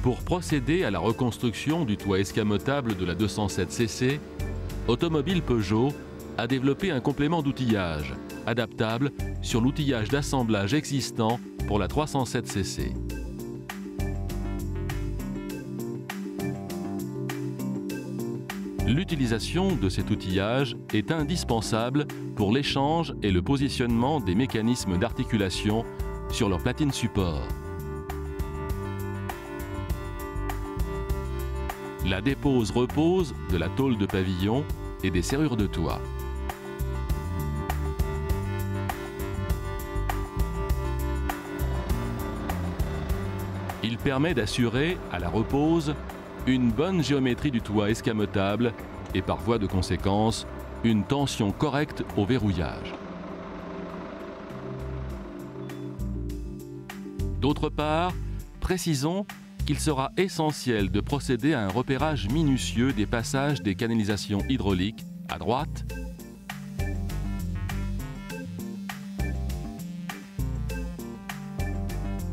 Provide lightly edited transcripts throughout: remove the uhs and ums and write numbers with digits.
Pour procéder à la reconstruction du toit escamotable de la 207cc, Automobile Peugeot a développé un complément d'outillage adaptable sur l'outillage d'assemblage existant pour la 307cc. L'utilisation de cet outillage est indispensable pour l'échange et le positionnement des mécanismes d'articulation sur leur platine support. La dépose-repose de la tôle de pavillon et des serrures de toit. Il permet d'assurer, à la repose, une bonne géométrie du toit escamotable et par voie de conséquence, une tension correcte au verrouillage. D'autre part, précisons qu'il sera essentiel de procéder à un repérage minutieux des passages des canalisations hydrauliques à droite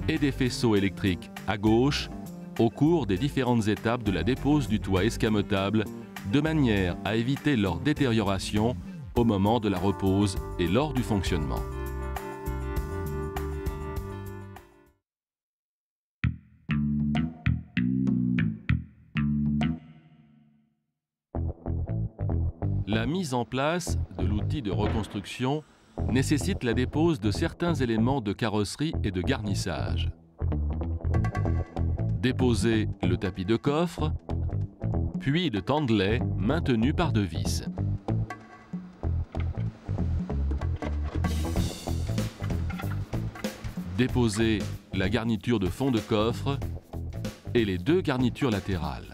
et des faisceaux électriques à gauche au cours des différentes étapes de la dépose du toit escamotable, de manière à éviter leur détérioration au moment de la repose et lors du fonctionnement. La mise en place de l'outil de reconstruction nécessite la dépose de certains éléments de carrosserie et de garnissage. Déposer le tapis de coffre, puis le tandelet maintenu par deux vis. Déposer la garniture de fond de coffre et les deux garnitures latérales.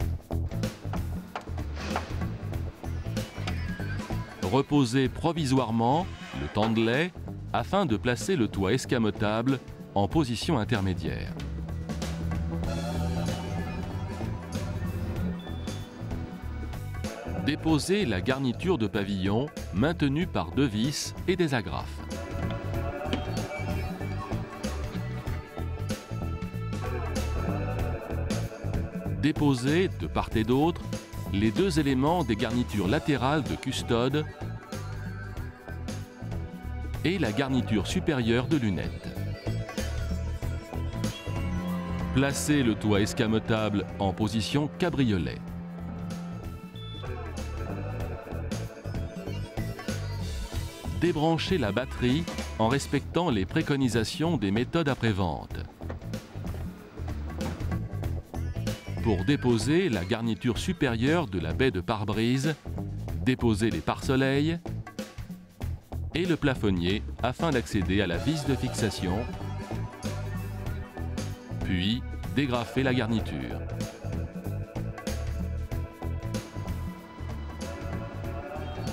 Reposer provisoirement le tandelet afin de placer le toit escamotable en position intermédiaire. Déposer la garniture de pavillon maintenue par deux vis et des agrafes. Déposer de part et d'autre les deux éléments des garnitures latérales de custode et la garniture supérieure de lunettes. Placer le toit escamotable en position cabriolet. Débrancher la batterie en respectant les préconisations des méthodes après-vente. Pour déposer la garniture supérieure de la baie de pare-brise, déposer les pare-soleils et le plafonnier afin d'accéder à la vis de fixation, puis dégrafer la garniture.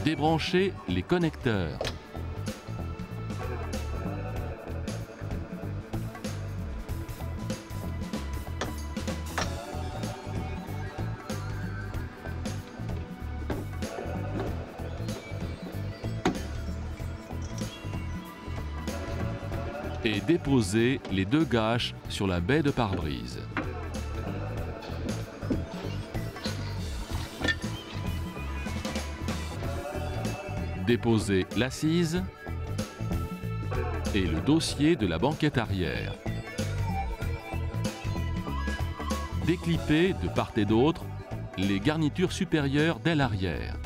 Débrancher les connecteurs. Et déposer les deux gâches sur la baie de pare-brise. Déposer l'assise et le dossier de la banquette arrière. Déclipper de part et d'autre les garnitures supérieures d'aile arrière.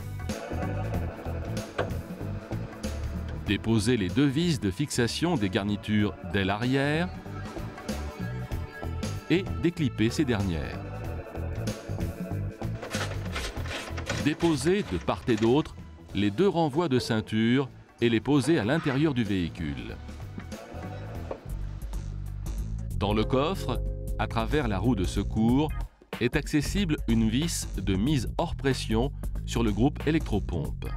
Déposer les deux vis de fixation des garnitures d'aile arrière et déclipper ces dernières. Déposer de part et d'autre les deux renvois de ceinture et les poser à l'intérieur du véhicule. Dans le coffre, à travers la roue de secours, est accessible une vis de mise hors pression sur le groupe électropompe.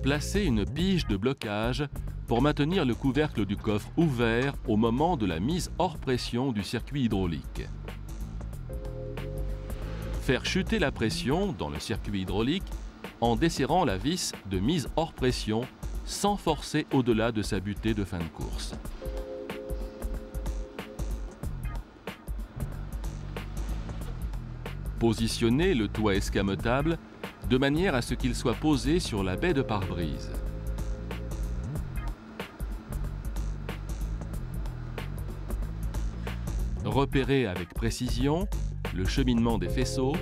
Placez une pige de blocage pour maintenir le couvercle du coffre ouvert au moment de la mise hors pression du circuit hydraulique. Faire chuter la pression dans le circuit hydraulique en desserrant la vis de mise hors pression sans forcer au-delà de sa butée de fin de course. Positionnez le toit escamotable de manière à ce qu'il soit posé sur la baie de pare-brise. Repérez avec précision le cheminement des faisceaux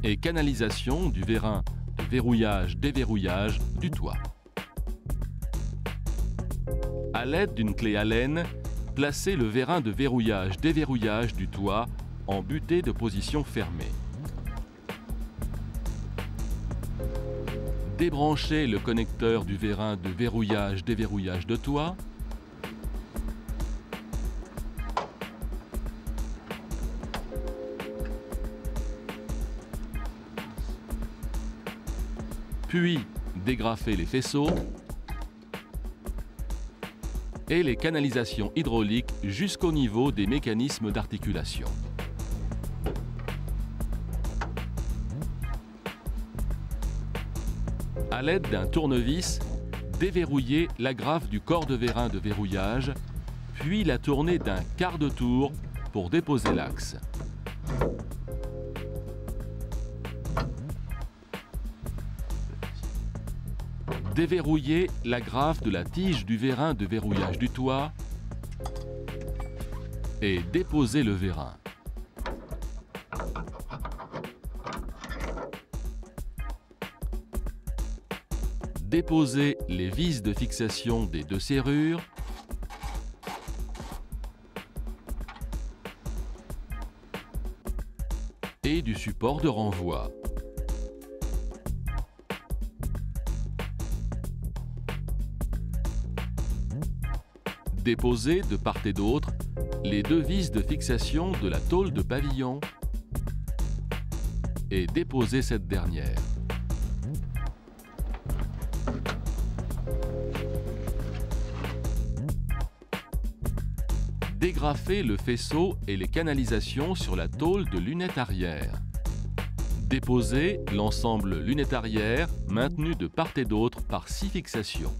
et canalisation du vérin de verrouillage-déverrouillage du toit. À l'aide d'une clé Allen, placez le vérin de verrouillage-déverrouillage du toit en butée de position fermée. Débranchez le connecteur du vérin de verrouillage-déverrouillage de toit. Puis dégrafez les faisceaux et les canalisations hydrauliques jusqu'au niveau des mécanismes d'articulation. À l'aide d'un tournevis, déverrouillez l'agrafe du corps de vérin de verrouillage, puis la tournez d'un quart de tour pour déposer l'axe. Déverrouillez l'agrafe de la tige du vérin de verrouillage du toit et déposez le vérin. Déposez les vis de fixation des deux serrures et du support de renvoi. Déposez de part et d'autre les deux vis de fixation de la tôle de pavillon et déposez cette dernière. Dégrafez le faisceau et les canalisations sur la tôle de lunette arrière. Déposez l'ensemble lunette arrière maintenu de part et d'autre par 6 fixations.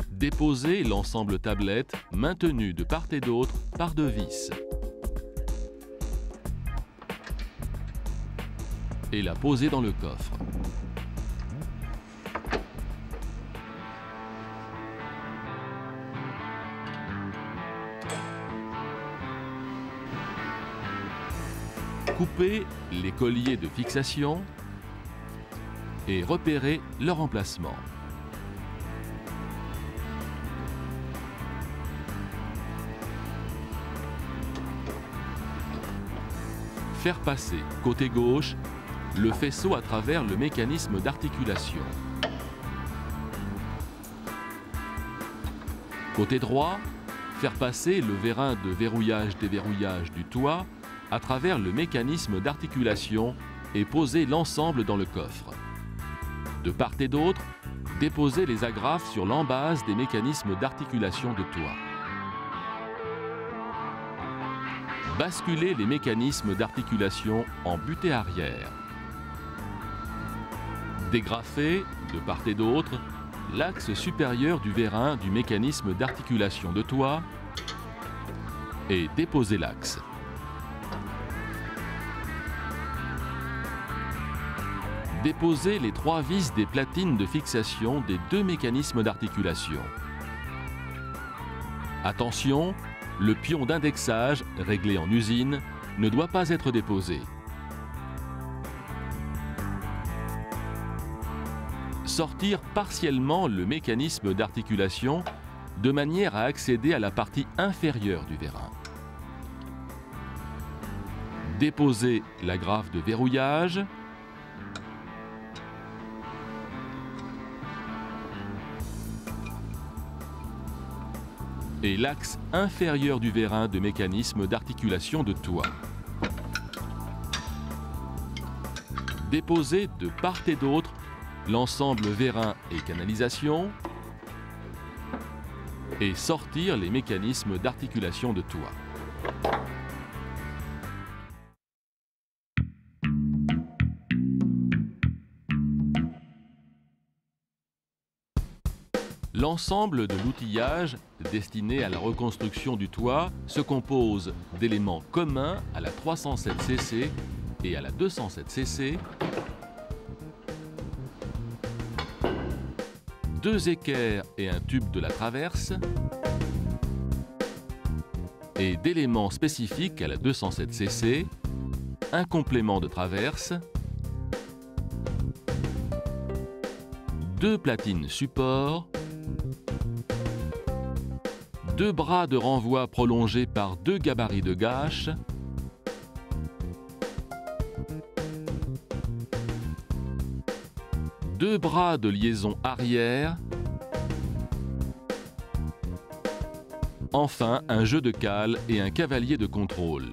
Déposez l'ensemble tablette maintenu de part et d'autre par 2 vis. Et la posez dans le coffre. Coupez les colliers de fixation et repérez leur emplacement. Faire passer, côté gauche, le faisceau à travers le mécanisme d'articulation. Côté droit, faire passer le vérin de verrouillage-déverrouillage du toit à travers le mécanisme d'articulation et poser l'ensemble dans le coffre. De part et d'autre, déposer les agrafes sur l'embase des mécanismes d'articulation de toit. Basculez les mécanismes d'articulation en butée arrière. Dégrafez, de part et d'autre, l'axe supérieur du vérin du mécanisme d'articulation de toit et déposez l'axe. Déposez les 3 vis des platines de fixation des 2 mécanismes d'articulation. Attention, le pion d'indexage, réglé en usine, ne doit pas être déposé. Sortir partiellement le mécanisme d'articulation de manière à accéder à la partie inférieure du vérin. Déposer l'agrafe de verrouillage. Et l'axe inférieur du vérin de mécanisme d'articulation de toit. Déposer de part et d'autre l'ensemble vérin et canalisation et sortir les mécanismes d'articulation de toit. L'ensemble de l'outillage destiné à la reconstruction du toit se compose d'éléments communs à la 307 cc et à la 207 cc, 2 équerres et un tube de la traverse, et d'éléments spécifiques à la 207 cc, un complément de traverse, 2 platines support, 2 bras de renvoi prolongés par 2 gabarits de gâche, deux bras de liaison arrière, enfin un jeu de cale et un cavalier de contrôle.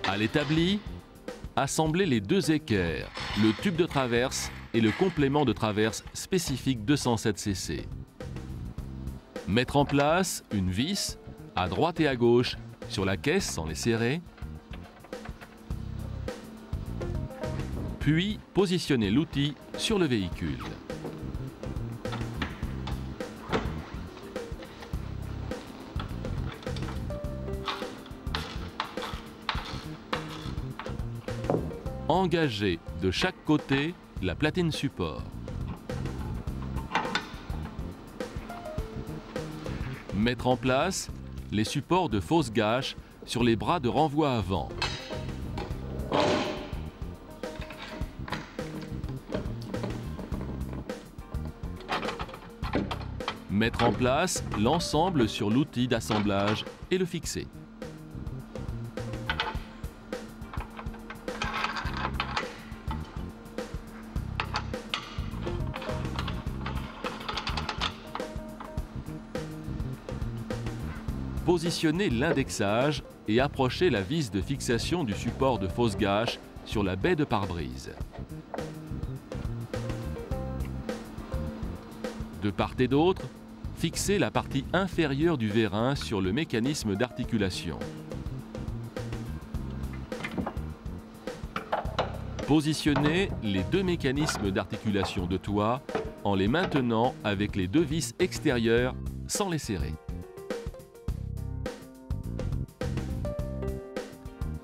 À l'établi, assemblez les 2 équerres, le tube de traverse et le complément de traverse spécifique 207 cc. Mettre en place une vis à droite et à gauche sur la caisse sans les serrer. Puis positionner l'outil sur le véhicule. Engagez de chaque côté la platine support. Mettre en place les supports de fausse gâche sur les bras de renvoi avant. Mettre en place l'ensemble sur l'outil d'assemblage et le fixer. Positionnez l'indexage et approchez la vis de fixation du support de fausse gâche sur la baie de pare-brise. De part et d'autre, fixez la partie inférieure du vérin sur le mécanisme d'articulation. Positionnez les 2 mécanismes d'articulation de toit en les maintenant avec les 2 vis extérieures sans les serrer.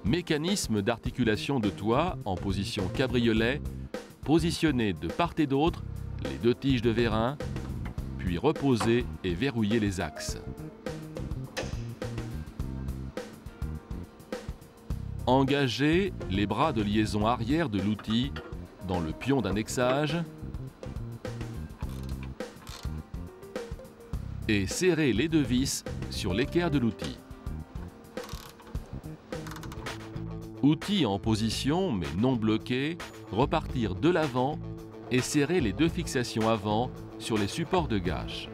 Mécanisme d'articulation de toit en position cabriolet, positionnez de part et d'autre les 2 tiges de vérin, puis reposez et verrouillez les axes. Engagez les bras de liaison arrière de l'outil dans le pion d'annexage et serrez les 2 vis sur l'équerre de l'outil. Outil en position mais non bloqué, repartir de l'avant et serrer les 2 fixations avant sur les supports de gâche.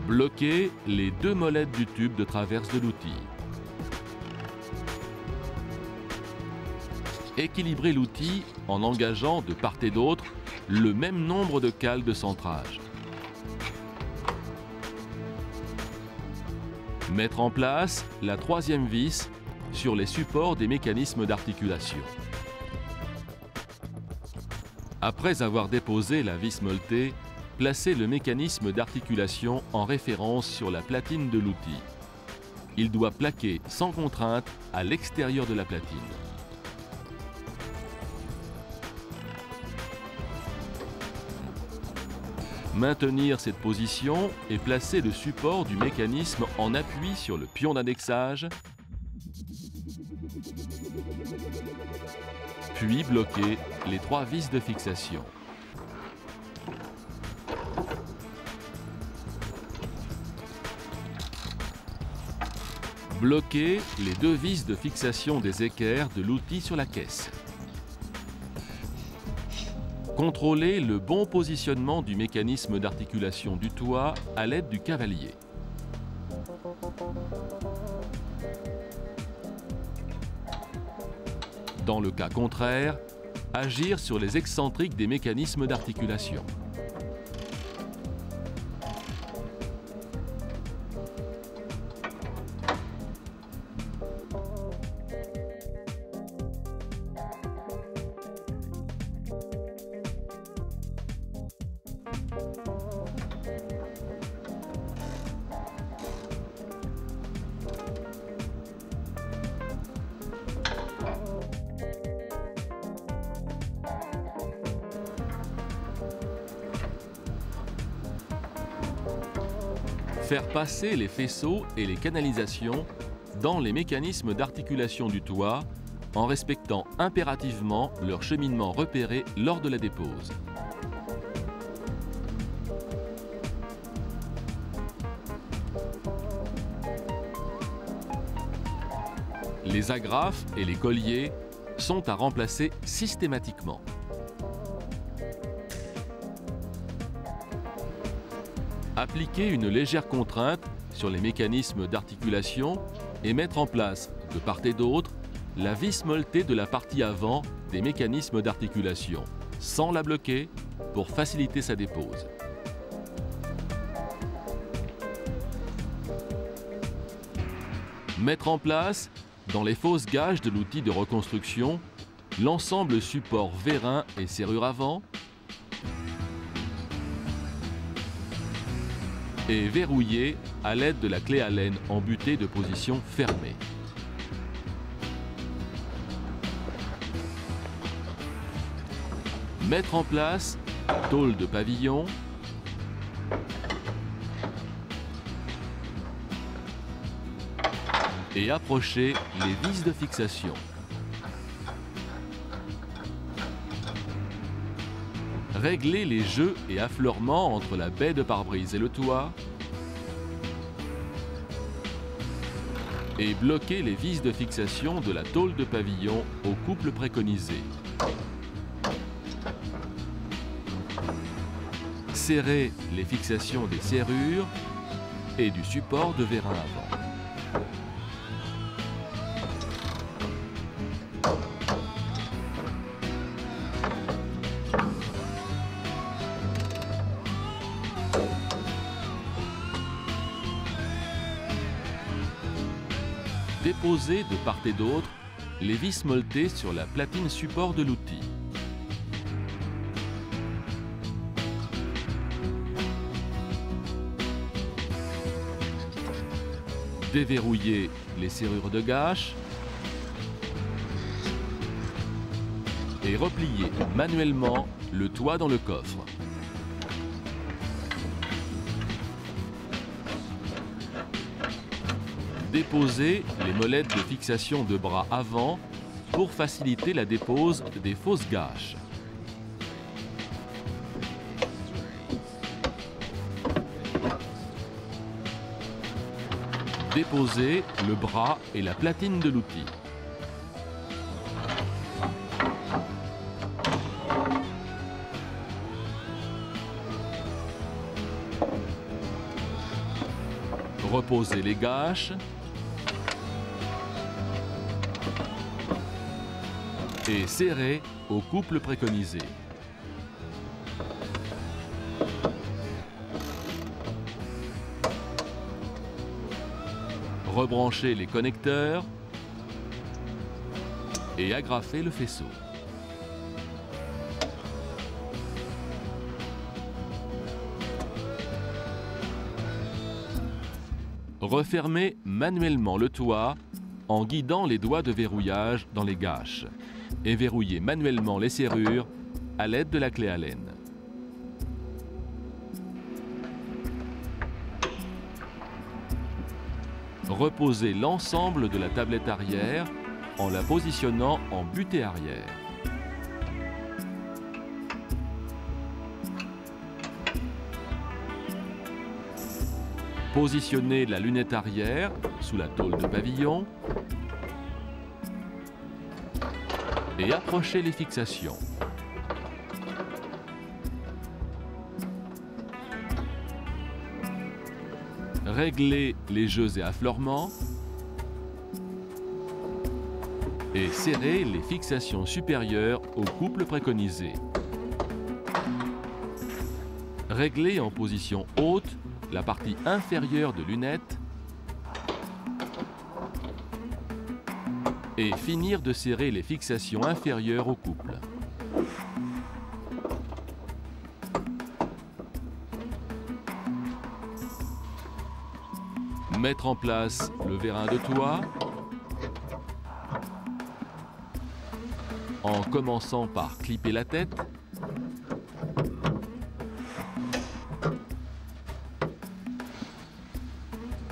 Bloquez les 2 molettes du tube de traverse de l'outil. Équilibrez l'outil en engageant de part et d'autre le même nombre de cales de centrage. Mettre en place la 3e vis sur les supports des mécanismes d'articulation. Après avoir déposé la vis molletée, placez le mécanisme d'articulation en référence sur la platine de l'outil. Il doit plaquer sans contrainte à l'extérieur de la platine. Maintenir cette position et placer le support du mécanisme en appui sur le pion d'annexage, puis bloquer les 3 vis de fixation. Bloquez les 2 vis de fixation des équerres de l'outil sur la caisse. Contrôlez le bon positionnement du mécanisme d'articulation du toit à l'aide du cavalier. Dans le cas contraire, agir sur les excentriques des mécanismes d'articulation. Faire passer les faisceaux et les canalisations dans les mécanismes d'articulation du toit en respectant impérativement leur cheminement repéré lors de la dépose. Les agrafes et les colliers sont à remplacer systématiquement. Appliquer une légère contrainte sur les mécanismes d'articulation et mettre en place, de part et d'autre, la vis molletée de la partie avant des mécanismes d'articulation, sans la bloquer, pour faciliter sa dépose. Mettre en place, dans les fausses gages de l'outil de reconstruction, l'ensemble support vérin et serrure avant et verrouiller à l'aide de la clé Allen embutée de position fermée. Mettre en place tôle de pavillon et approcher les vis de fixation. Régler les jeux et affleurements entre la baie de pare-brise et le toit et bloquer les vis de fixation de la tôle de pavillon au couple préconisé. Serrer les fixations des serrures et du support de vérin avant. Déposer de part et d'autre les vis molletées sur la platine support de l'outil. Déverrouiller les serrures de gâche et replier manuellement le toit dans le coffre. Déposer les molettes de fixation de bras avant pour faciliter la dépose des fausses gâches. Déposer le bras et la platine de l'outil. Reposer les gâches et serrer au couple préconisé. Rebrancher les connecteurs et agrafer le faisceau. Refermer manuellement le toit en guidant les doigts de verrouillage dans les gâches et verrouiller manuellement les serrures à l'aide de la clé Allen. Reposer l'ensemble de la tablette arrière en la positionnant en butée arrière. Positionner la lunette arrière sous la tôle de pavillon et approcher les fixations. Régler les jeux et affleurements et serrer les fixations supérieures au couple préconisé. Régler en position haute la partie inférieure de lunette et finir de serrer les fixations inférieures au couple. Mettre en place le vérin de toit en commençant par clipper la tête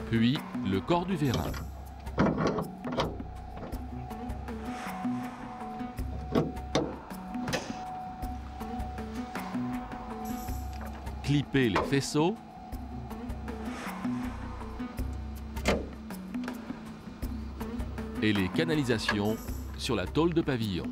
puis le corps du vérin. Clipper les faisceaux. Et les canalisations sur la tôle de pavillon.